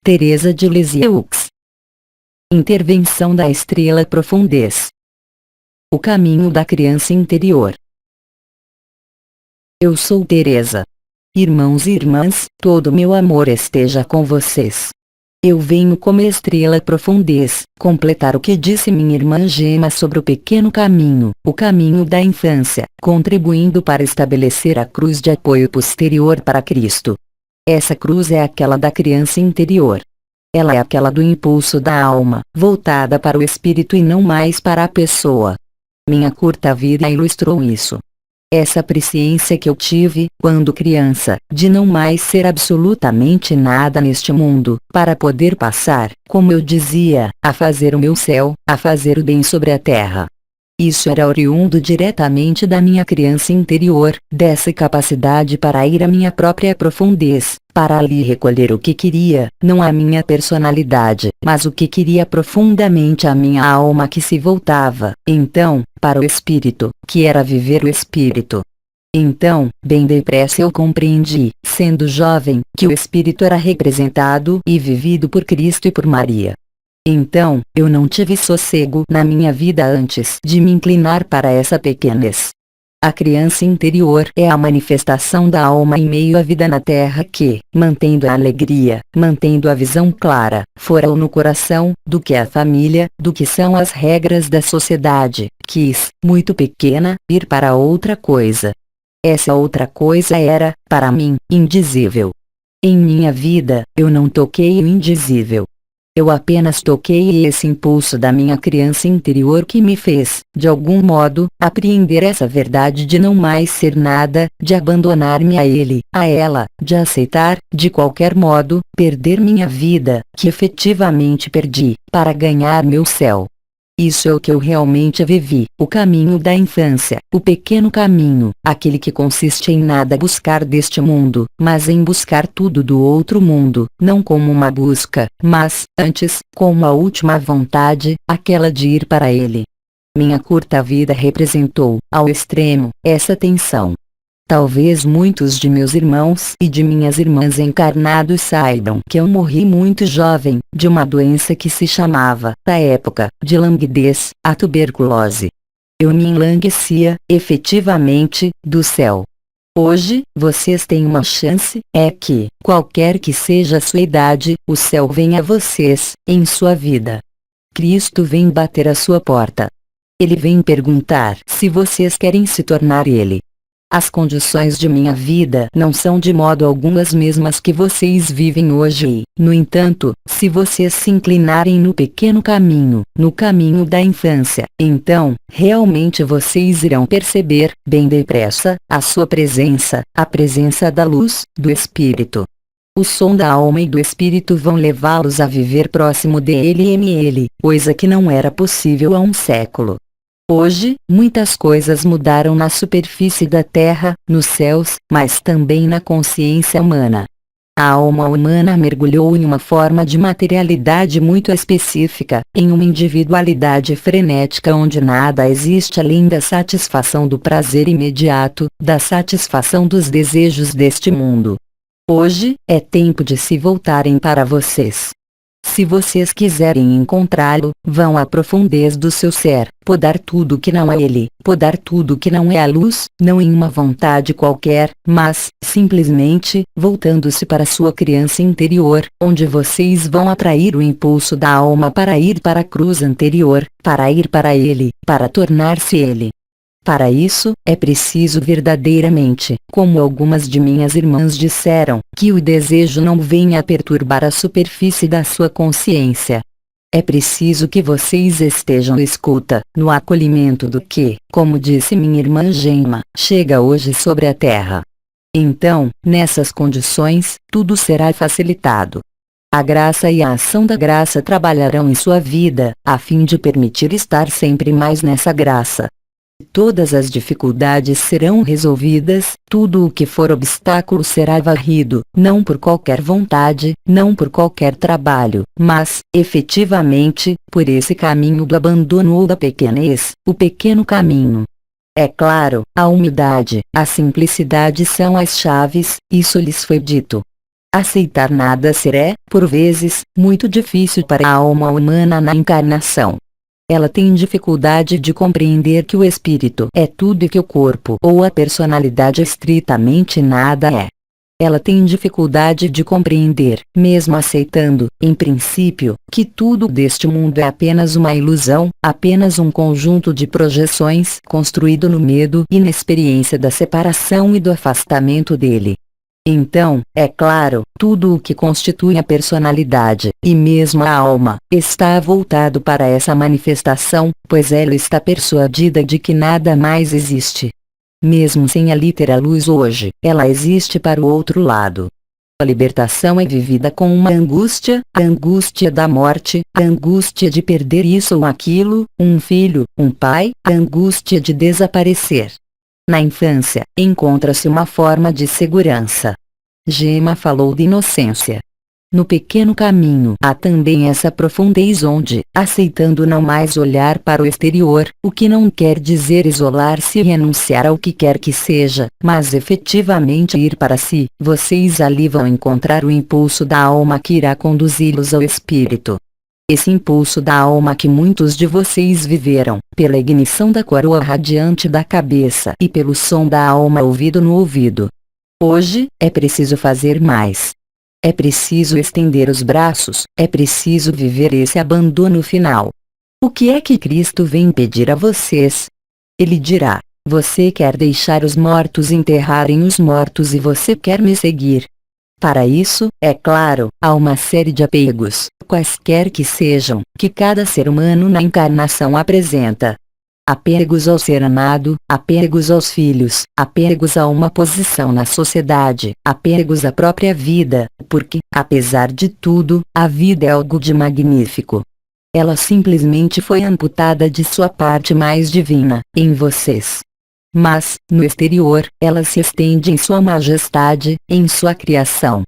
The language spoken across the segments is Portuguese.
Teresa de Lisieux. Intervenção da estrela profundez. O caminho da criança interior. Eu sou Teresa. Irmãos e irmãs, todo meu amor esteja com vocês. Eu venho como estrela profundez, completar o que disse minha irmã Gema sobre o pequeno caminho, o caminho da infância, contribuindo para estabelecer a cruz de apoio posterior para Cristo. Essa cruz é aquela da criança interior. Ela é aquela do impulso da alma, voltada para o espírito e não mais para a pessoa. Minha curta vida ilustrou isso. Essa presciência que eu tive, quando criança, de não mais ser absolutamente nada neste mundo, para poder passar, como eu dizia, a fazer o meu céu, a fazer o bem sobre a terra. Isso era oriundo diretamente da minha criança interior, dessa capacidade para ir à minha própria profundez, para ali recolher o que queria, não a minha personalidade, mas o que queria profundamente a minha alma que se voltava, então, para o espírito, que era viver o espírito. Então, bem depressa eu compreendi, sendo jovem, que o espírito era representado e vivido por Cristo e por Maria. Então, eu não tive sossego na minha vida antes de me inclinar para essa pequenez. A criança interior é a manifestação da alma em meio à vida na terra que, mantendo a alegria, mantendo a visão clara, fora no coração, do que é a família, do que são as regras da sociedade, quis, muito pequena, ir para outra coisa. Essa outra coisa era, para mim, indizível. Em minha vida, eu não toquei o indizível. Eu apenas toquei esse impulso da minha criança interior que me fez, de algum modo, apreender essa verdade de não mais ser nada, de abandonar-me a ele, a ela, de aceitar, de qualquer modo, perder minha vida, que efetivamente perdi, para ganhar meu céu. Isso é o que eu realmente vivi, o caminho da infância, o pequeno caminho, aquele que consiste em nada buscar deste mundo, mas em buscar tudo do outro mundo, não como uma busca, mas, antes, como a última vontade, aquela de ir para ele. Minha curta vida representou, ao extremo, essa tensão. Talvez muitos de meus irmãos e de minhas irmãs encarnados saibam que eu morri muito jovem, de uma doença que se chamava, na época, de languidez, a tuberculose. Eu me enlanguecia, efetivamente, do céu. Hoje, vocês têm uma chance, é que, qualquer que seja a sua idade, o céu vem a vocês, em sua vida. Cristo vem bater à sua porta. Ele vem perguntar se vocês querem se tornar ele. As condições de minha vida não são de modo algum as mesmas que vocês vivem hoje e, no entanto, se vocês se inclinarem no pequeno caminho, no caminho da infância, então, realmente vocês irão perceber, bem depressa, a sua presença, a presença da luz, do Espírito. O som da alma e do Espírito vão levá-los a viver próximo dele e nele, coisa que não era possível há um século. Hoje, muitas coisas mudaram na superfície da Terra, nos céus, mas também na consciência humana. A alma humana mergulhou em uma forma de materialidade muito específica, em uma individualidade frenética onde nada existe além da satisfação do prazer imediato, da satisfação dos desejos deste mundo. Hoje, é tempo de se voltarem para vocês. Se vocês quiserem encontrá-lo, vão à profundez do seu ser, podar tudo que não é ele, podar tudo que não é a luz, não em uma vontade qualquer, mas, simplesmente, voltando-se para sua criança interior, onde vocês vão atrair o impulso da alma para ir para a cruz anterior, para ir para ele, para tornar-se ele. Para isso, é preciso verdadeiramente, como algumas de minhas irmãs disseram, que o desejo não venha a perturbar a superfície da sua consciência. É preciso que vocês estejam escuta, no acolhimento do que, como disse minha irmã Gema, chega hoje sobre a terra. Então, nessas condições, tudo será facilitado. A graça e a ação da graça trabalharão em sua vida, a fim de permitir estar sempre mais nessa graça. Todas as dificuldades serão resolvidas, tudo o que for obstáculo será varrido, não por qualquer vontade, não por qualquer trabalho, mas, efetivamente, por esse caminho do abandono ou da pequenez, o pequeno caminho. É claro, a humildade, a simplicidade são as chaves, isso lhes foi dito. Aceitar nada ser é, por vezes, muito difícil para a alma humana na encarnação. Ela tem dificuldade de compreender que o espírito é tudo e que o corpo ou a personalidade estritamente nada é. Ela tem dificuldade de compreender, mesmo aceitando, em princípio, que tudo deste mundo é apenas uma ilusão, apenas um conjunto de projeções construído no medo e na experiência da separação e do afastamento dele. Então, é claro, tudo o que constitui a personalidade, e mesmo a alma, está voltado para essa manifestação, pois ela está persuadida de que nada mais existe. Mesmo sem a literal luz hoje, ela existe para o outro lado. A libertação é vivida com uma angústia, a angústia da morte, a angústia de perder isso ou aquilo, um filho, um pai, a angústia de desaparecer. Na infância, encontra-se uma forma de segurança. Gema falou de inocência. No pequeno caminho há também essa profundez onde, aceitando não mais olhar para o exterior, o que não quer dizer isolar-se e renunciar ao que quer que seja, mas efetivamente ir para si, vocês ali vão encontrar o impulso da alma que irá conduzi-los ao espírito. Esse impulso da alma que muitos de vocês viveram, pela ignição da coroa radiante da cabeça e pelo som da alma ouvido no ouvido. Hoje, é preciso fazer mais. É preciso estender os braços, é preciso viver esse abandono final. O que é que Cristo vem pedir a vocês? Ele dirá: você quer deixar os mortos enterrarem os mortos e você quer me seguir. Para isso, é claro, há uma série de apegos, quaisquer que sejam, que cada ser humano na encarnação apresenta. Apegos ao ser amado, apegos aos filhos, apegos a uma posição na sociedade, apegos à própria vida, porque, apesar de tudo, a vida é algo de magnífico. Ela simplesmente foi amputada de sua parte mais divina, em vocês. Mas, no exterior, ela se estende em sua majestade, em sua criação.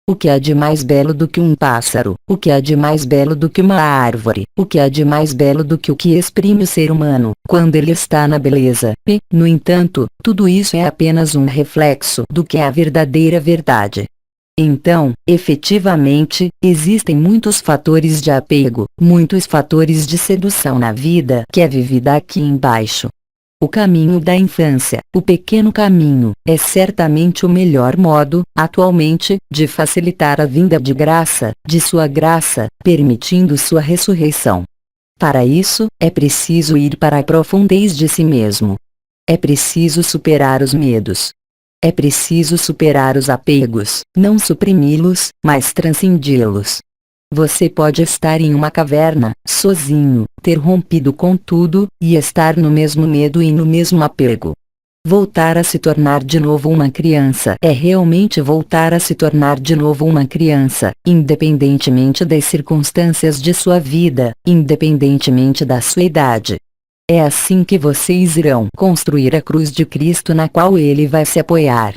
O que há de mais belo do que um pássaro? O que há de mais belo do que uma árvore? O que há de mais belo do que o que exprime o ser humano, quando ele está na beleza? E, no entanto, tudo isso é apenas um reflexo do que é a verdadeira verdade. Então, efetivamente, existem muitos fatores de apego, muitos fatores de sedução na vida que é vivida aqui embaixo. O caminho da infância, o pequeno caminho, é certamente o melhor modo, atualmente, de facilitar a vinda de graça, de sua graça, permitindo sua ressurreição. Para isso, é preciso ir para a profundez de si mesmo. É preciso superar os medos. É preciso superar os apegos, não suprimi-los, mas transcendi-los. Você pode estar em uma caverna, sozinho, ter rompido com tudo, e estar no mesmo medo e no mesmo apego. Voltar a se tornar de novo uma criança é realmente voltar a se tornar de novo uma criança, independentemente das circunstâncias de sua vida, independentemente da sua idade. É assim que vocês irão construir a cruz de Cristo na qual ele vai se apoiar.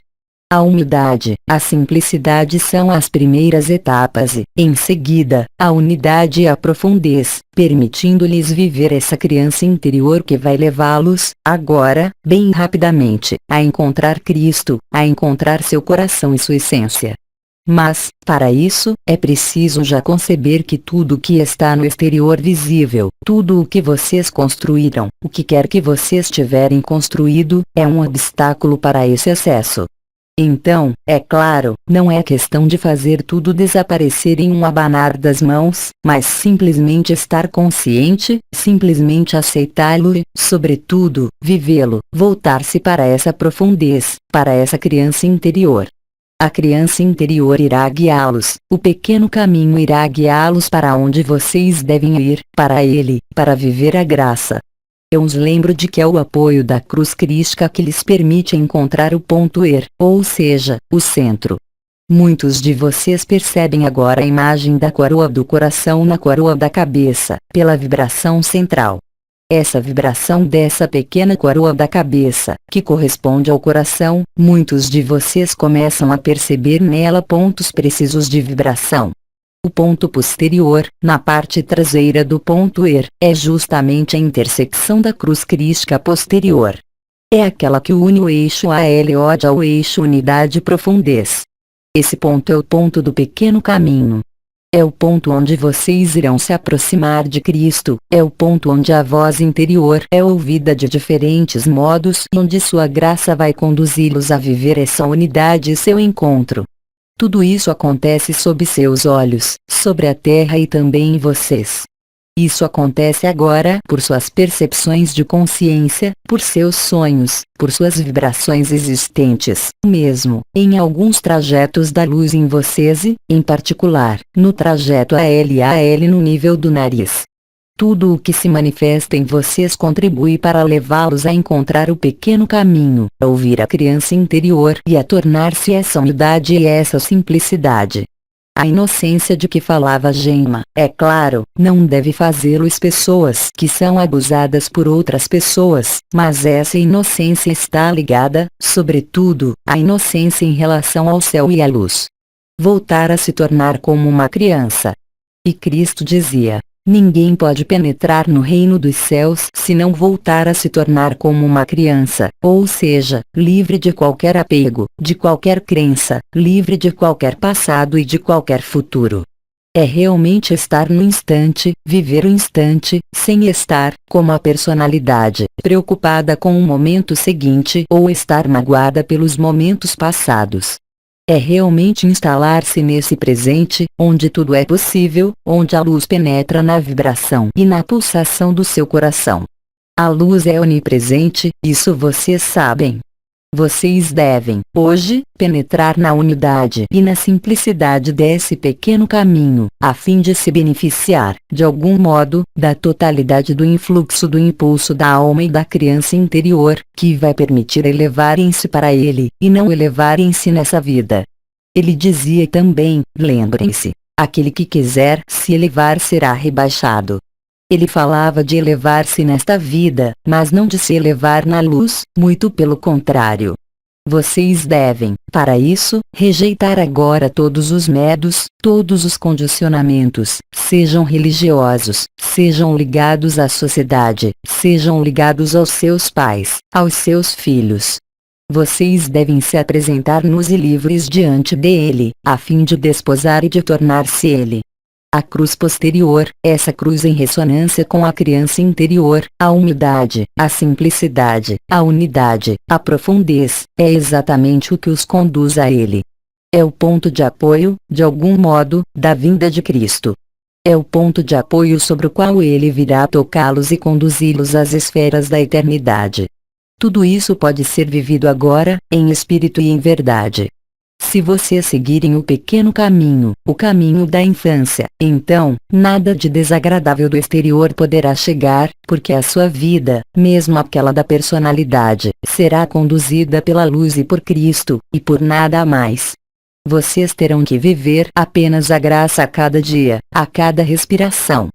A humildade, a simplicidade são as primeiras etapas e, em seguida, a unidade e a profundez, permitindo-lhes viver essa criança interior que vai levá-los, agora, bem rapidamente, a encontrar Cristo, a encontrar seu coração e sua essência. Mas, para isso, é preciso já conceber que tudo o que está no exterior visível, tudo o que vocês construíram, o que quer que vocês tiverem construído, é um obstáculo para esse acesso. Então, é claro, não é questão de fazer tudo desaparecer em um abanar das mãos, mas simplesmente estar consciente, simplesmente aceitá-lo e, sobretudo, vivê-lo, voltar-se para essa profundez, para essa criança interior. A criança interior irá guiá-los, o pequeno caminho irá guiá-los para onde vocês devem ir, para ele, para viver a graça. Eu os lembro de que é o apoio da cruz crística que lhes permite encontrar o ponto er, ou seja, o centro. Muitos de vocês percebem agora a imagem da coroa do coração na coroa da cabeça, pela vibração central. Essa vibração dessa pequena coroa da cabeça, que corresponde ao coração, muitos de vocês começam a perceber nela pontos precisos de vibração. O ponto posterior, na parte traseira do ponto er, é justamente a intersecção da cruz crística posterior. É aquela que une o eixo ALOD ao eixo unidade profundez. Esse ponto é o ponto do pequeno caminho. É o ponto onde vocês irão se aproximar de Cristo, é o ponto onde a voz interior é ouvida de diferentes modos e onde sua graça vai conduzi-los a viver essa unidade e seu encontro. Tudo isso acontece sob seus olhos, sobre a terra e também em vocês. Isso acontece agora por suas percepções de consciência, por seus sonhos, por suas vibrações existentes, mesmo em alguns trajetos da luz em vocês e, em particular, no trajeto AL no nível do nariz. Tudo o que se manifesta em vocês contribui para levá-los a encontrar o pequeno caminho, a ouvir a criança interior e a tornar-se essa humildade e essa simplicidade. A inocência de que falava Gema, é claro, não deve fazê-los pessoas que são abusadas por outras pessoas, mas essa inocência está ligada, sobretudo, à inocência em relação ao céu e à luz. Voltar a se tornar como uma criança. E Cristo dizia: ninguém pode penetrar no reino dos céus se não voltar a se tornar como uma criança, ou seja, livre de qualquer apego, de qualquer crença, livre de qualquer passado e de qualquer futuro. É realmente estar no instante, viver o instante, sem estar, como a personalidade, preocupada com o momento seguinte ou estar magoada pelos momentos passados. É realmente instalar-se nesse presente, onde tudo é possível, onde a luz penetra na vibração e na pulsação do seu coração. A luz é onipresente, isso vocês sabem. Vocês devem, hoje, penetrar na unidade e na simplicidade desse pequeno caminho, a fim de se beneficiar, de algum modo, da totalidade do influxo do impulso da alma e da criança interior, que vai permitir elevarem-se para ele, e não elevarem-se nessa vida. Ele dizia também, lembrem-se, aquele que quiser se elevar será rebaixado. Ele falava de elevar-se nesta vida, mas não de se elevar na luz, muito pelo contrário. Vocês devem, para isso, rejeitar agora todos os medos, todos os condicionamentos, sejam religiosos, sejam ligados à sociedade, sejam ligados aos seus pais, aos seus filhos. Vocês devem se apresentar nus e livres diante dele, a fim de desposar e de tornar-se ele. A cruz posterior, essa cruz em ressonância com a criança interior, a humildade, a simplicidade, a unidade, a profundez, é exatamente o que os conduz a ele. É o ponto de apoio, de algum modo, da vinda de Cristo. É o ponto de apoio sobre o qual ele virá tocá-los e conduzi-los às esferas da eternidade. Tudo isso pode ser vivido agora, em espírito e em verdade. Se vocês seguirem o pequeno caminho, o caminho da infância, então, nada de desagradável do exterior poderá chegar, porque a sua vida, mesmo aquela da personalidade, será conduzida pela luz e por Cristo, e por nada mais. Vocês terão que viver apenas a graça a cada dia, a cada respiração.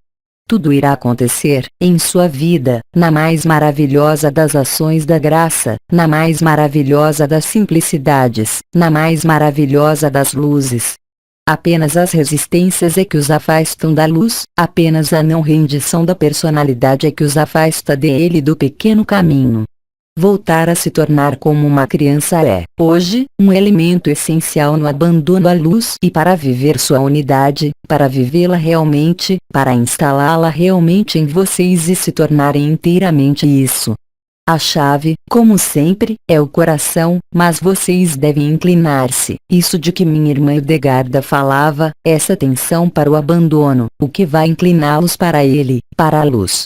Tudo irá acontecer, em sua vida, na mais maravilhosa das ações da graça, na mais maravilhosa das simplicidades, na mais maravilhosa das luzes. Apenas as resistências é que os afastam da luz, apenas a não rendição da personalidade é que os afasta dele e do pequeno caminho. Voltar a se tornar como uma criança é, hoje, um elemento essencial no abandono à luz e para viver sua unidade, para vivê-la realmente, para instalá-la realmente em vocês e se tornarem inteiramente isso. A chave, como sempre, é o coração, mas vocês devem inclinar-se. Isso de que minha irmã Hildegarda falava, essa tensão para o abandono, o que vai incliná-los para ele, para a luz.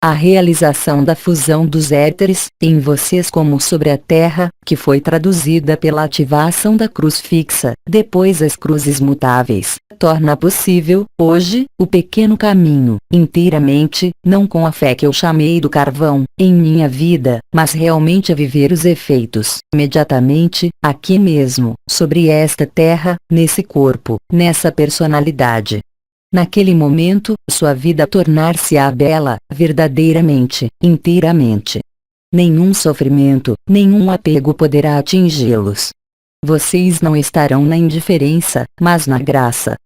A realização da fusão dos éteres, em vocês como sobre a terra, que foi traduzida pela ativação da cruz fixa, depois as cruzes mutáveis, torna possível, hoje, o pequeno caminho, inteiramente, não com a fé que eu chamei do carvão, em minha vida, mas realmente a viver os efeitos, imediatamente, aqui mesmo, sobre esta terra, nesse corpo, nessa personalidade. Naquele momento, sua vida tornar-se-á bela, verdadeiramente, inteiramente. Nenhum sofrimento, nenhum apego poderá atingi-los. Vocês não estarão na indiferença, mas na graça.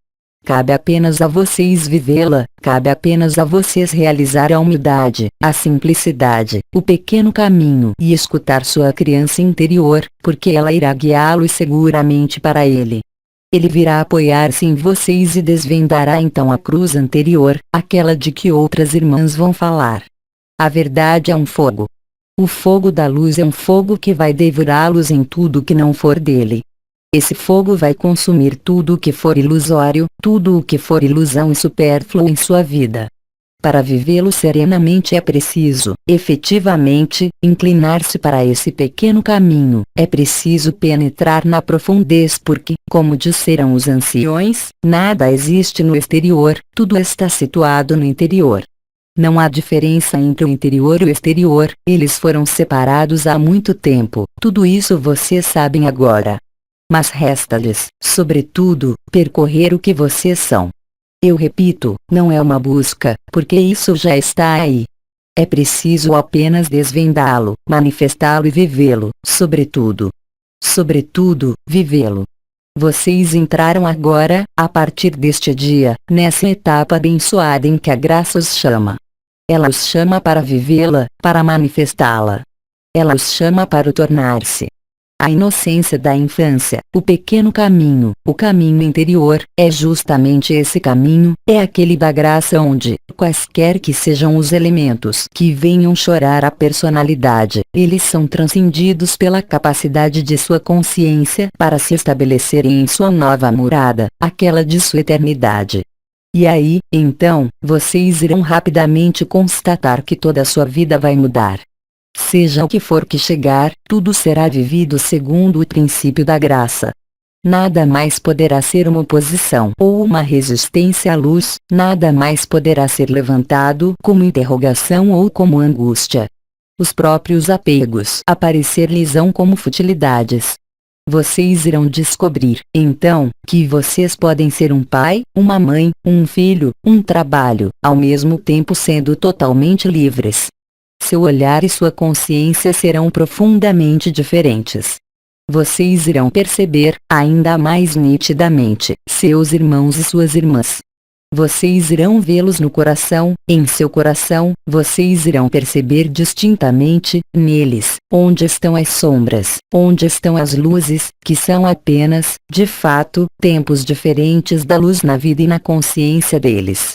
Cabe apenas a vocês vivê-la, cabe apenas a vocês realizar a humildade, a simplicidade, o pequeno caminho e escutar sua criança interior, porque ela irá guiá-los seguramente para ele. Ele virá apoiar-se em vocês e desvendará então a cruz anterior, aquela de que outras irmãs vão falar. A verdade é um fogo. O fogo da luz é um fogo que vai devorá-los em tudo que não for dele. Esse fogo vai consumir tudo o que for ilusório, tudo o que for ilusão e supérfluo em sua vida. Para vivê-lo serenamente é preciso, efetivamente, inclinar-se para esse pequeno caminho, é preciso penetrar na profundez porque, como disseram os anciões, nada existe no exterior, tudo está situado no interior. Não há diferença entre o interior e o exterior, eles foram separados há muito tempo, tudo isso vocês sabem agora. Mas resta-lhes, sobretudo, percorrer o que vocês são. Eu repito, não é uma busca, porque isso já está aí. É preciso apenas desvendá-lo, manifestá-lo e vivê-lo, sobretudo. Sobretudo, vivê-lo. Vocês entraram agora, a partir deste dia, nessa etapa abençoada em que a graça os chama. Ela os chama para vivê-la, para manifestá-la. Ela os chama para o tornar-se. A inocência da infância, o pequeno caminho, o caminho interior, é justamente esse caminho, é aquele da graça onde, quaisquer que sejam os elementos que venham chorar a personalidade, eles são transcendidos pela capacidade de sua consciência para se estabelecerem em sua nova morada, aquela de sua eternidade. E aí, então, vocês irão rapidamente constatar que toda a sua vida vai mudar. Seja o que for que chegar, tudo será vivido segundo o princípio da graça. Nada mais poderá ser uma oposição ou uma resistência à luz, nada mais poderá ser levantado como interrogação ou como angústia. Os próprios apegos aparecer-lhes-ão como futilidades. Vocês irão descobrir, então, que vocês podem ser um pai, uma mãe, um filho, um trabalho, ao mesmo tempo sendo totalmente livres. Seu olhar e sua consciência serão profundamente diferentes. Vocês irão perceber, ainda mais nitidamente, seus irmãos e suas irmãs. Vocês irão vê-los no coração, em seu coração, vocês irão perceber distintamente, neles, onde estão as sombras, onde estão as luzes, que são apenas, de fato, tempos diferentes da luz na vida e na consciência deles.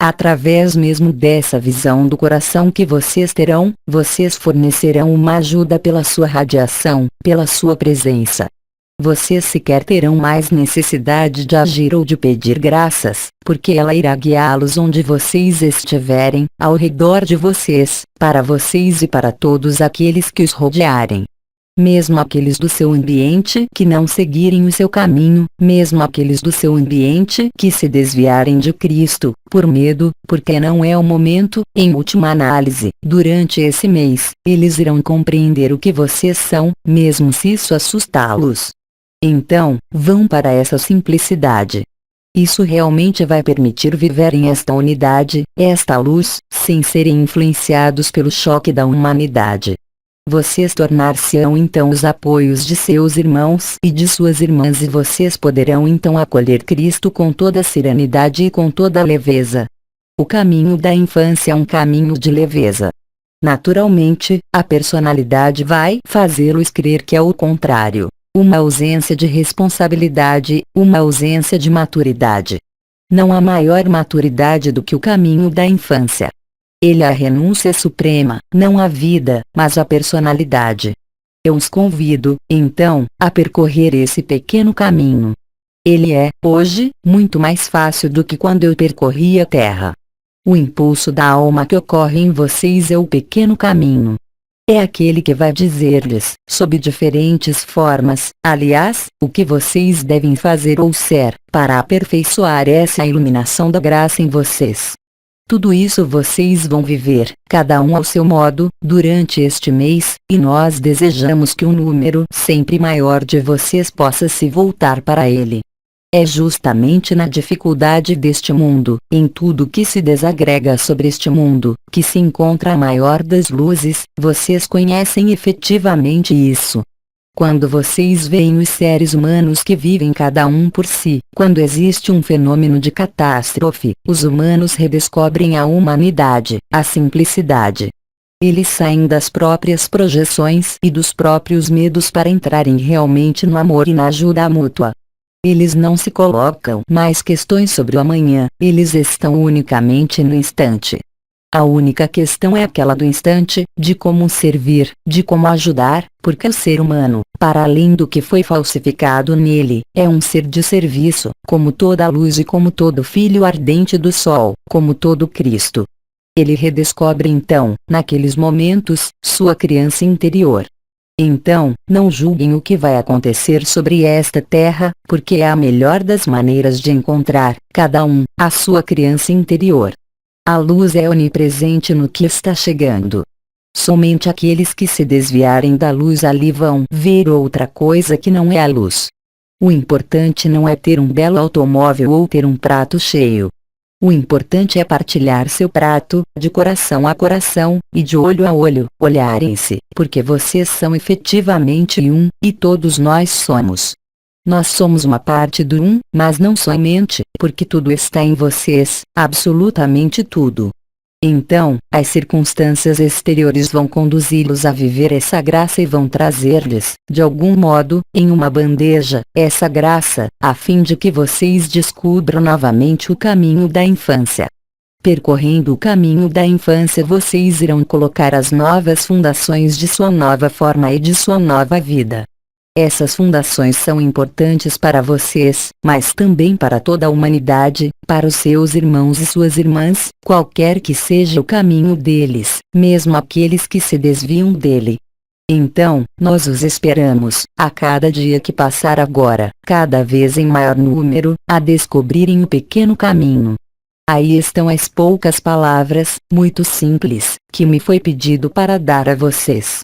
Através mesmo dessa visão do coração que vocês terão, vocês fornecerão uma ajuda pela sua radiação, pela sua presença. Vocês sequer terão mais necessidade de agir ou de pedir graças, porque ela irá guiá-los onde vocês estiverem, ao redor de vocês, para vocês e para todos aqueles que os rodearem. Mesmo aqueles do seu ambiente que não seguirem o seu caminho, mesmo aqueles do seu ambiente que se desviarem de Cristo, por medo, porque não é o momento, em última análise, durante esse mês, eles irão compreender o que vocês são, mesmo se isso assustá-los. Então, vão para essa simplicidade. Isso realmente vai permitir viverem esta unidade, esta luz, sem serem influenciados pelo choque da humanidade. Vocês tornar-se-ão então os apoios de seus irmãos e de suas irmãs e vocês poderão então acolher Cristo com toda a serenidade e com toda a leveza. O caminho da infância é um caminho de leveza. Naturalmente, a personalidade vai fazê-los crer que é o contrário. Uma ausência de responsabilidade, uma ausência de maturidade. Não há maior maturidade do que o caminho da infância. Ele é a renúncia suprema, não a vida, mas a personalidade. Eu os convido, então, a percorrer esse pequeno caminho. Ele é, hoje, muito mais fácil do que quando eu percorri a terra. O impulso da alma que ocorre em vocês é o pequeno caminho. É aquele que vai dizer-lhes, sob diferentes formas, aliás, o que vocês devem fazer ou ser, para aperfeiçoar essa iluminação da graça em vocês. Tudo isso vocês vão viver, cada um ao seu modo, durante este mês, e nós desejamos que um número sempre maior de vocês possa se voltar para ele. É justamente na dificuldade deste mundo, em tudo que se desagrega sobre este mundo, que se encontra a maior das luzes, vocês conhecem efetivamente isso. Quando vocês veem os seres humanos que vivem cada um por si, quando existe um fenômeno de catástrofe, os humanos redescobrem a humanidade, a simplicidade. Eles saem das próprias projeções e dos próprios medos para entrarem realmente no amor e na ajuda mútua. Eles não se colocam mais questões sobre o amanhã, eles estão unicamente no instante. A única questão é aquela do instante, de como servir, de como ajudar, porque o ser humano, para além do que foi falsificado nele, é um ser de serviço, como toda a luz e como todo filho ardente do sol, como todo Cristo. Ele redescobre então, naqueles momentos, sua criança interior. Então, não julguem o que vai acontecer sobre esta terra, porque é a melhor das maneiras de encontrar, cada um, a sua criança interior. A luz é onipresente no que está chegando. Somente aqueles que se desviarem da luz ali vão ver outra coisa que não é a luz. O importante não é ter um belo automóvel ou ter um prato cheio. O importante é partilhar seu prato, de coração a coração, e de olho a olho, olharem-se, porque vocês são efetivamente um, e todos nós somos. Nós somos uma parte do um, mas não somente, porque tudo está em vocês, absolutamente tudo. Então, as circunstâncias exteriores vão conduzi-los a viver essa graça e vão trazer-lhes, de algum modo, em uma bandeja, essa graça, a fim de que vocês descubram novamente o caminho da infância. Percorrendo o caminho da infância, vocês irão colocar as novas fundações de sua nova forma e de sua nova vida. Essas fundações são importantes para vocês, mas também para toda a humanidade, para os seus irmãos e suas irmãs, qualquer que seja o caminho deles, mesmo aqueles que se desviam dele. Então, nós os esperamos, a cada dia que passar agora, cada vez em maior número, a descobrirem o pequeno caminho. Aí estão as poucas palavras, muito simples, que me foi pedido para dar a vocês.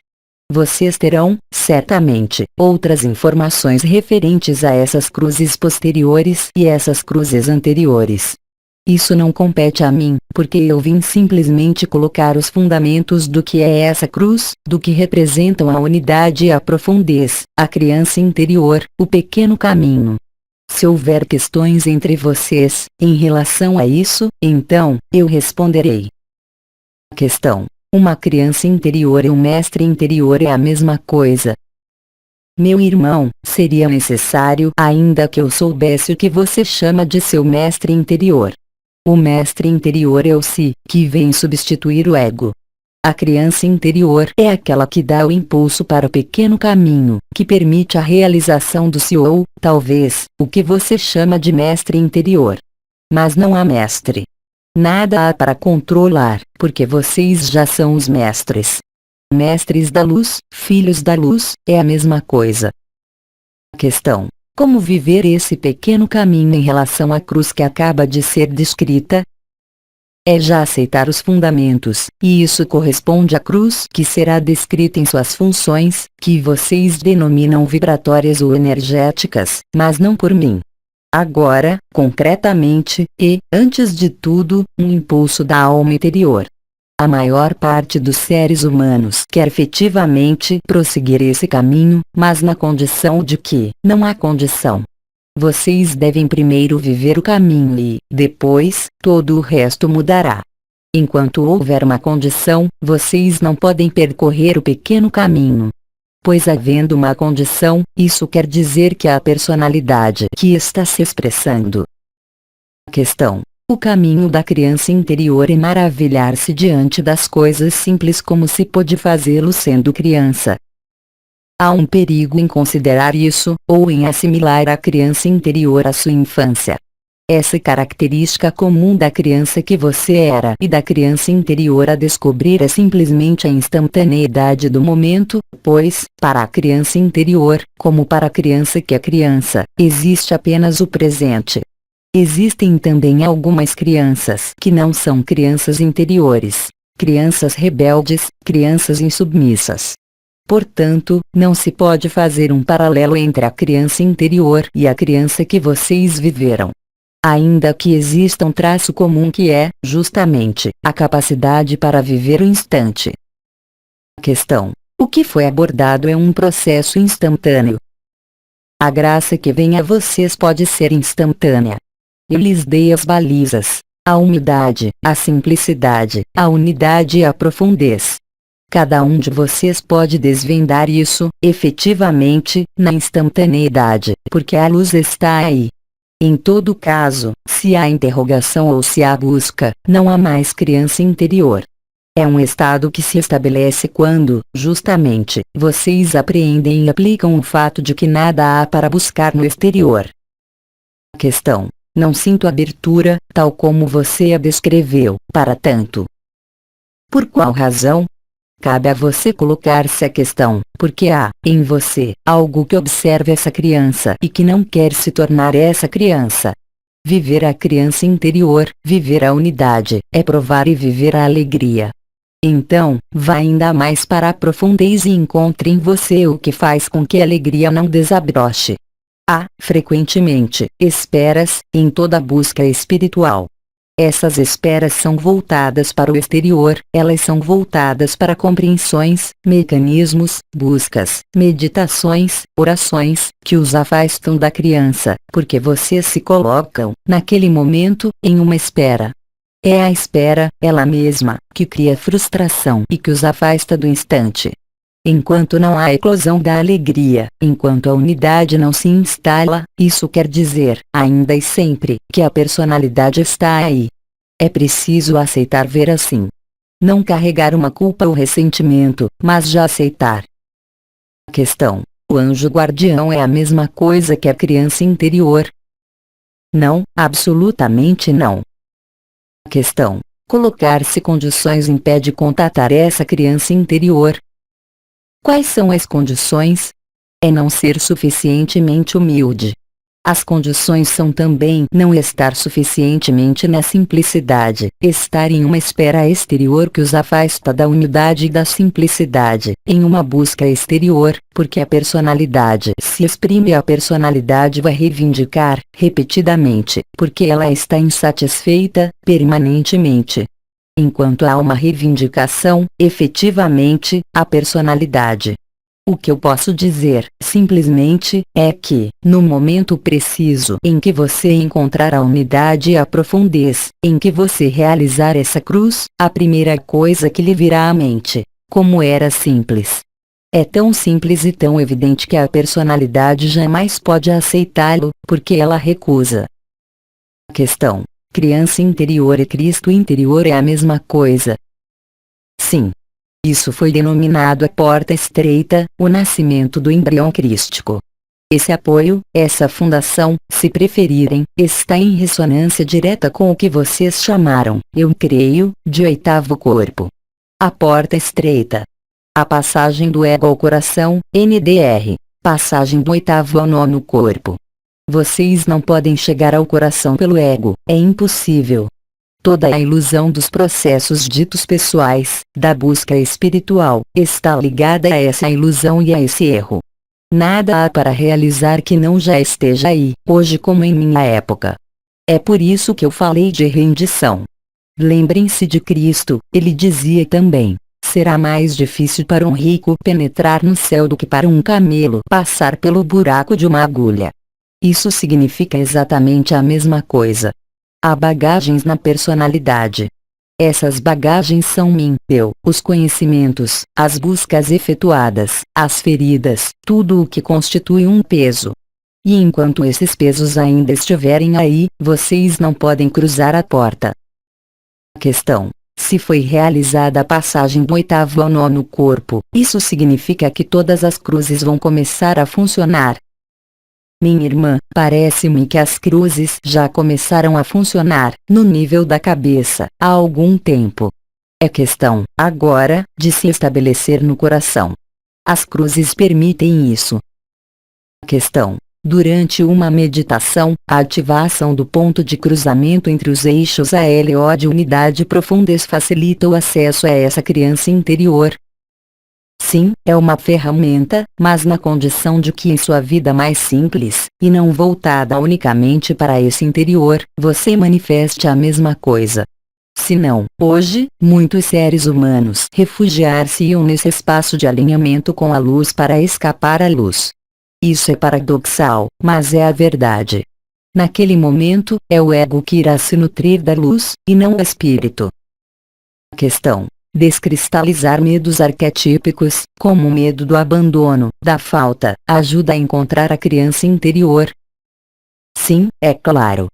Vocês terão, certamente, outras informações referentes a essas cruzes posteriores e essas cruzes anteriores. Isso não compete a mim, porque eu vim simplesmente colocar os fundamentos do que é essa cruz, do que representam a unidade e a profundez, a criança interior, o pequeno caminho. Se houver questões entre vocês, em relação a isso, então, eu responderei. Questão: uma criança interior e um mestre interior é a mesma coisa? Meu irmão, seria necessário ainda que eu soubesse o que você chama de seu mestre interior. O mestre interior é o si, que vem substituir o ego. A criança interior é aquela que dá o impulso para o pequeno caminho, que permite a realização do si ou, talvez, o que você chama de mestre interior. Mas não há mestre. Nada há para controlar, porque vocês já são os mestres. Mestres da luz, filhos da luz, é a mesma coisa. Questão: como viver esse pequeno caminho em relação à cruz que acaba de ser descrita? É já aceitar os fundamentos, e isso corresponde à cruz que será descrita em suas funções, que vocês denominam vibratórias ou energéticas, mas não por mim. Agora, concretamente, e, antes de tudo, um impulso da alma interior. A maior parte dos seres humanos quer efetivamente prosseguir esse caminho, mas na condição de que não há condição. Vocês devem primeiro viver o caminho e, depois, todo o resto mudará. Enquanto houver uma condição, vocês não podem percorrer o pequeno caminho. Pois havendo uma condição, isso quer dizer que há a personalidade que está se expressando. Questão: o caminho da criança interior é maravilhar-se diante das coisas simples como se pôde fazê-lo sendo criança. Há um perigo em considerar isso, ou em assimilar a criança interior à sua infância. Essa característica comum da criança que você era e da criança interior a descobrir é simplesmente a instantaneidade do momento, pois, para a criança interior, como para a criança que é criança, existe apenas o presente. Existem também algumas crianças que não são crianças interiores, crianças rebeldes, crianças insubmissas. Portanto, não se pode fazer um paralelo entre a criança interior e a criança que vocês viveram. Ainda que exista um traço comum que é, justamente, a capacidade para viver o instante. Questão: o que foi abordado é um processo instantâneo. A graça que vem a vocês pode ser instantânea. Eu lhes dei as balizas, a humildade, a simplicidade, a unidade e a profundez. Cada um de vocês pode desvendar isso, efetivamente, na instantaneidade, porque a luz está aí. Em todo caso, se há interrogação ou se há busca, não há mais criança interior. É um estado que se estabelece quando, justamente, vocês apreendem e aplicam o fato de que nada há para buscar no exterior. Questão: não sinto abertura, tal como você a descreveu, para tanto. Por qual razão? Cabe a você colocar-se a questão, porque há, em você, algo que observa essa criança e que não quer se tornar essa criança. Viver a criança interior, viver a unidade, é provar e viver a alegria. Então, vá ainda mais para a profundez e encontre em você o que faz com que a alegria não desabroche. Há, frequentemente, esperas, em toda busca espiritual. Essas esperas são voltadas para o exterior, elas são voltadas para compreensões, mecanismos, buscas, meditações, orações, que os afastam da criança, porque vocês se colocam, naquele momento, em uma espera. É a espera, ela mesma, que cria frustração e que os afasta do instante. Enquanto não há eclosão da alegria, enquanto a unidade não se instala, isso quer dizer, ainda e sempre, que a personalidade está aí. É preciso aceitar ver assim. Não carregar uma culpa ou ressentimento, mas já aceitar. Questão: o anjo guardião é a mesma coisa que a criança interior? Não, absolutamente não. Questão: colocar-se condições impede contatar essa criança interior? Quais são as condições? É não ser suficientemente humilde. As condições são também não estar suficientemente na simplicidade, estar em uma espera exterior que os afasta da unidade e da simplicidade, em uma busca exterior, porque a personalidade se exprime e a personalidade vai reivindicar, repetidamente, porque ela está insatisfeita, permanentemente. Enquanto há uma reivindicação, efetivamente, a personalidade. O que eu posso dizer, simplesmente, é que, no momento preciso em que você encontrar a unidade e a profundez, em que você realizar essa cruz, a primeira coisa que lhe virá à mente, como era simples. É tão simples e tão evidente que a personalidade jamais pode aceitá-lo, porque ela recusa. Questão: criança interior e Cristo interior é a mesma coisa? Sim. Isso foi denominado a porta estreita, o nascimento do embrião crístico. Esse apoio, essa fundação, se preferirem, está em ressonância direta com o que vocês chamaram, eu creio, de oitavo corpo. A porta estreita. A passagem do ego ao coração, NDR. Passagem do oitavo ao nono corpo. Vocês não podem chegar ao coração pelo ego, é impossível. Toda a ilusão dos processos ditos pessoais, da busca espiritual, está ligada a essa ilusão e a esse erro. Nada há para realizar que não já esteja aí, hoje como em minha época. É por isso que eu falei de rendição. Lembrem-se de Cristo, ele dizia também: será mais difícil para um rico penetrar no céu do que para um camelo passar pelo buraco de uma agulha. Isso significa exatamente a mesma coisa. Há bagagens na personalidade. Essas bagagens são eu, os conhecimentos, as buscas efetuadas, as feridas, tudo o que constitui um peso. E enquanto esses pesos ainda estiverem aí, vocês não podem cruzar a porta. Questão: se foi realizada a passagem do oitavo ao nono corpo, isso significa que todas as cruzes vão começar a funcionar. Minha irmã, parece-me que as cruzes já começaram a funcionar, no nível da cabeça, há algum tempo. É questão, agora, de se estabelecer no coração. As cruzes permitem isso. Questão: durante uma meditação, a ativação do ponto de cruzamento entre os eixos ALO de unidade profundez facilita o acesso a essa criança interior. Sim, é uma ferramenta, mas na condição de que em sua vida mais simples, e não voltada unicamente para esse interior, você manifeste a mesma coisa. Senão, hoje, muitos seres humanos refugiar-se-iam nesse espaço de alinhamento com a luz para escapar à luz. Isso é paradoxal, mas é a verdade. Naquele momento, é o ego que irá se nutrir da luz, e não o espírito. Questão: Descristalizar medos arquetípicos, como o medo do abandono, da falta, ajuda a encontrar a criança interior. Sim, é claro.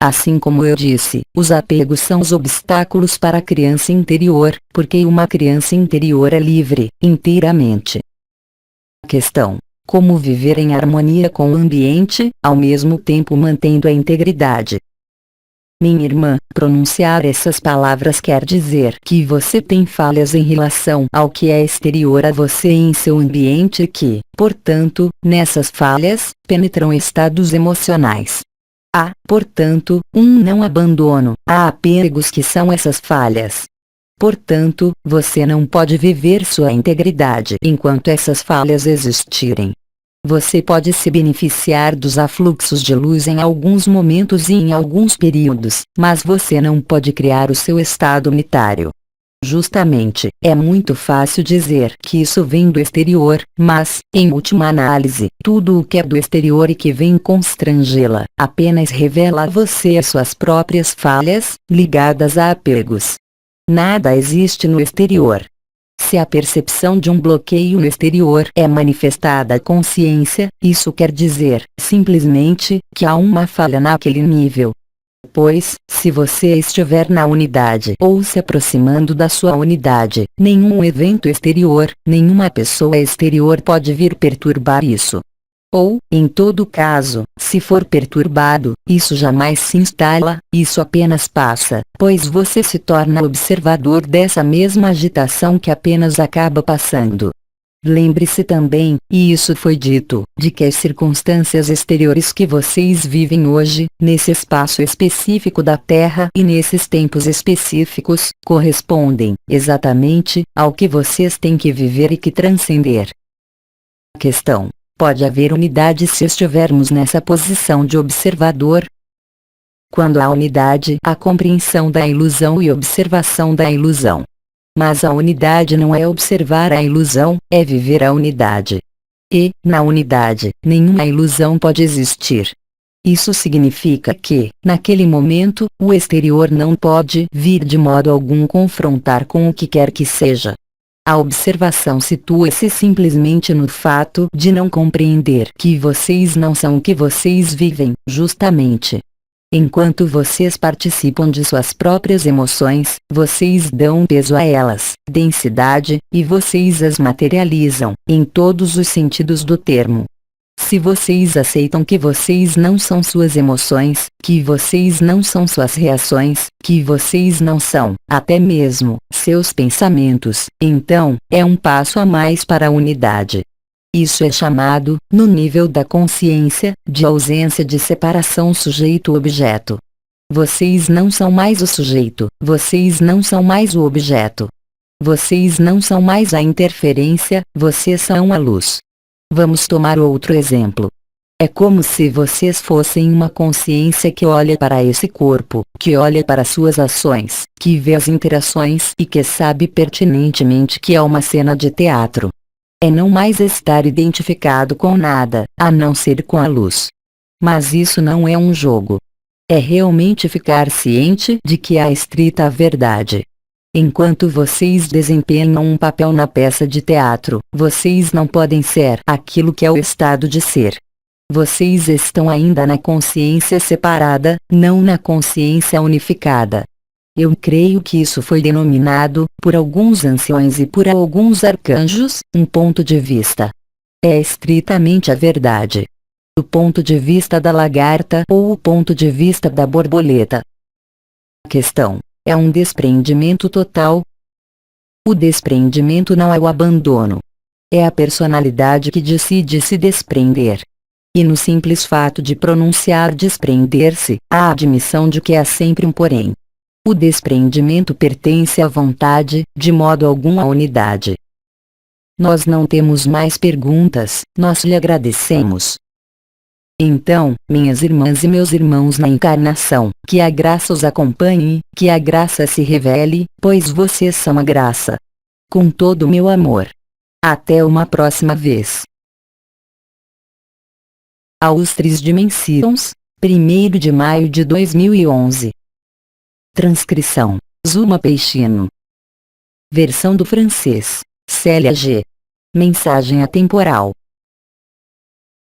Assim como eu disse, os apegos são os obstáculos para a criança interior, porque uma criança interior é livre, inteiramente. Questão: como viver em harmonia com o ambiente, ao mesmo tempo mantendo a integridade? Minha irmã, pronunciar essas palavras quer dizer que você tem falhas em relação ao que é exterior a você em seu ambiente e que, portanto, nessas falhas, penetram estados emocionais. Há, portanto, um não abandono, há apegos que são essas falhas. Portanto, você não pode viver sua integridade enquanto essas falhas existirem. Você pode se beneficiar dos afluxos de luz em alguns momentos e em alguns períodos, mas você não pode criar o seu estado unitário. Justamente, é muito fácil dizer que isso vem do exterior, mas, em última análise, tudo o que é do exterior e que vem constrangê-la, apenas revela a você as suas próprias falhas, ligadas a apegos. Nada existe no exterior. Se a percepção de um bloqueio no exterior é manifestada à consciência, isso quer dizer, simplesmente, que há uma falha naquele nível. Pois, se você estiver na unidade ou se aproximando da sua unidade, nenhum evento exterior, nenhuma pessoa exterior pode vir perturbar isso. Ou, em todo caso, se for perturbado, isso jamais se instala, isso apenas passa, pois você se torna observador dessa mesma agitação que apenas acaba passando. Lembre-se também, e isso foi dito, de que as circunstâncias exteriores que vocês vivem hoje, nesse espaço específico da Terra e nesses tempos específicos, correspondem, exatamente, ao que vocês têm que viver e que transcender. Questão: pode haver unidade se estivermos nessa posição de observador? Quando há unidade, há compreensão da ilusão e observação da ilusão. Mas a unidade não é observar a ilusão, é viver a unidade. E, na unidade, nenhuma ilusão pode existir. Isso significa que, naquele momento, o exterior não pode vir de modo algum confrontar com o que quer que seja. A observação situa-se simplesmente no fato de não compreender que vocês não são o que vocês vivem, justamente. Enquanto vocês participam de suas próprias emoções, vocês dão peso a elas, densidade, e vocês as materializam, em todos os sentidos do termo. Se vocês aceitam que vocês não são suas emoções, que vocês não são suas reações, que vocês não são, até mesmo, seus pensamentos, então, é um passo a mais para a unidade. Isso é chamado, no nível da consciência, de ausência de separação sujeito-objeto. Vocês não são mais o sujeito, vocês não são mais o objeto. Vocês não são mais a interferência, vocês são a luz. Vamos tomar outro exemplo. É como se vocês fossem uma consciência que olha para esse corpo, que olha para suas ações, que vê as interações e que sabe pertinentemente que é uma cena de teatro. É não mais estar identificado com nada, a não ser com a luz. Mas isso não é um jogo. É realmente ficar ciente de que há estrita verdade. Enquanto vocês desempenham um papel na peça de teatro, vocês não podem ser aquilo que é o estado de ser. Vocês estão ainda na consciência separada, não na consciência unificada. Eu creio que isso foi denominado, por alguns anciões e por alguns arcanjos, um ponto de vista. É estritamente a verdade. O ponto de vista da lagarta ou o ponto de vista da borboleta. Questão: é um desprendimento total? O desprendimento não é o abandono. É a personalidade que decide se desprender. E no simples fato de pronunciar desprender-se, há a admissão de que há sempre um porém. O desprendimento pertence à vontade, de modo algum à unidade. Nós não temos mais perguntas, nós lhe agradecemos. Então, minhas irmãs e meus irmãos na encarnação, que a graça os acompanhe, que a graça se revele, pois vocês são a graça. Com todo o meu amor. Até uma próxima vez. Aos Dimensões, 1º de maio de 2011. Transcrição: Zuma Peixino. Versão do francês. Célia G. Mensagem atemporal.